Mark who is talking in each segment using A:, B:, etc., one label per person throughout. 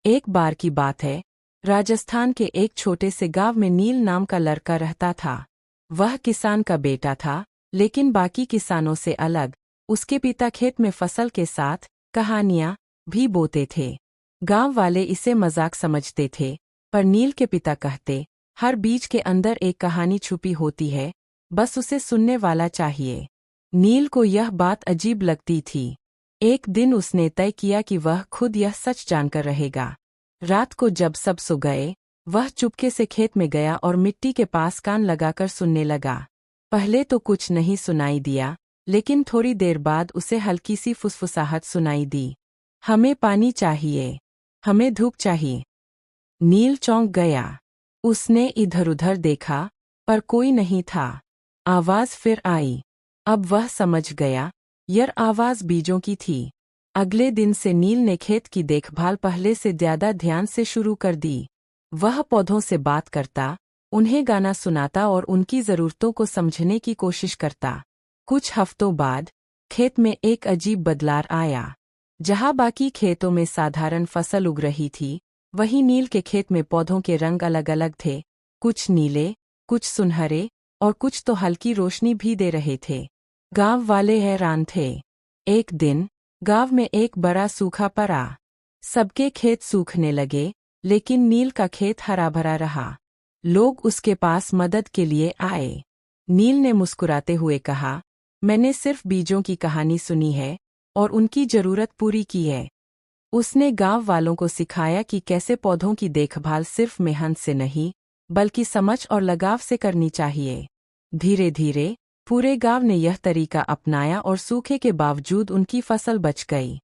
A: एक बार की बात है, राजस्थान के एक छोटे से गांव में नील नाम का लड़का रहता था। वह किसान का बेटा था, लेकिन बाकी किसानों से अलग। उसके पिता खेत में फसल के साथ कहानियां भी बोते थे। गांव वाले इसे मजाक समझते थे, पर नील के पिता कहते, हर बीज के अंदर एक कहानी छुपी होती है, बस उसे सुनने वाला चाहिए। नील को यह बात अजीब लगती थी। एक दिन उसने तय किया कि वह खुद यह सच जानकर रहेगा। रात को जब सब सो गए, वह चुपके से खेत में गया और मिट्टी के पास कान लगाकर सुनने लगा। पहले तो कुछ नहीं सुनाई दिया, लेकिन थोड़ी देर बाद उसे हल्की सी फुसफुसाहट सुनाई दी। हमें पानी चाहिए, हमें धूप चाहिए। नील चौंक गया। उसने इधर-उधर देखा, पर कोई नहीं था। आवाज फिर आई। अब वह समझ गया, यह आवाज बीजों की थी। अगले दिन से नील ने खेत की देखभाल पहले से ज्यादा ध्यान से शुरू कर दी। वह पौधों से बात करता, उन्हें गाना सुनाता और उनकी जरूरतों को समझने की कोशिश करता। कुछ हफ्तों बाद खेत में एक अजीब बदलाव आया। जहां बाकी खेतों में साधारण फसल उग रही थी, वहीं नील के खेत में पौधों के रंग अलग-अलग थे। कुछ नीले, कुछ सुनहरे और कुछ तो हल्की रोशनी भी दे रहे थे। गांव वाले हैरान थे। एक दिन गांव में एक बड़ा सूखा पड़ा। सबके खेत सूखने लगे, लेकिन नील का खेत हरा भरा रहा। लोग उसके पास मदद के लिए आए। नील ने मुस्कुराते हुए कहा, मैंने सिर्फ बीजों की कहानी सुनी है और उनकी जरूरत पूरी की है। उसने गांव वालों को सिखाया कि कैसे पौधों की देखभाल सिर्फ मेहनत से नहीं, बल्कि समझ और लगाव से करनी चाहिए। धीरे धीरे पूरे गांव ने यह तरीका अपनाया और सूखे के बावजूद उनकी फसल बच गई।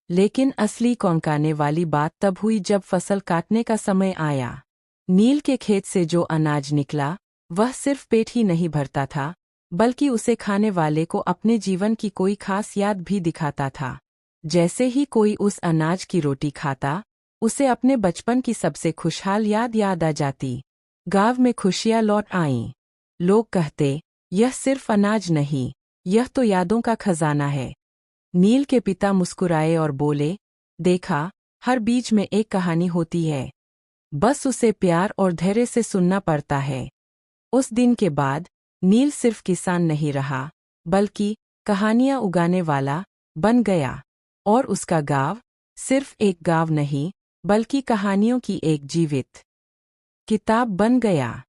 A: लेकिन असली चौंकाने वाली बात तब हुई जब फसल काटने का समय आया। नील के खेत से जो अनाज निकला, वह सिर्फ पेट ही नहीं भरता था, बल्कि उसे खाने वाले को अपने जीवन की कोई खास याद भी दिखाता था। जैसे ही कोई उस अनाज की रोटी खाता, उसे अपने बचपन की सबसे खुशहाल याद आ जाती। गांव में खुशियां लौट आईं। लोग कहते, यह सिर्फ अनाज नहीं, यह तो यादों का खजाना है। नील के पिता मुस्कुराए और बोले, देखा, हर बीज में एक कहानी होती है, बस उसे प्यार और धैर्य से सुनना पड़ता है। उस दिन के बाद नील सिर्फ किसान नहीं रहा, बल्कि कहानियां उगाने वाला बन गया। और उसका गांव सिर्फ एक गांव नहीं, बल्कि कहानियों की एक जीवित किताब बन गया।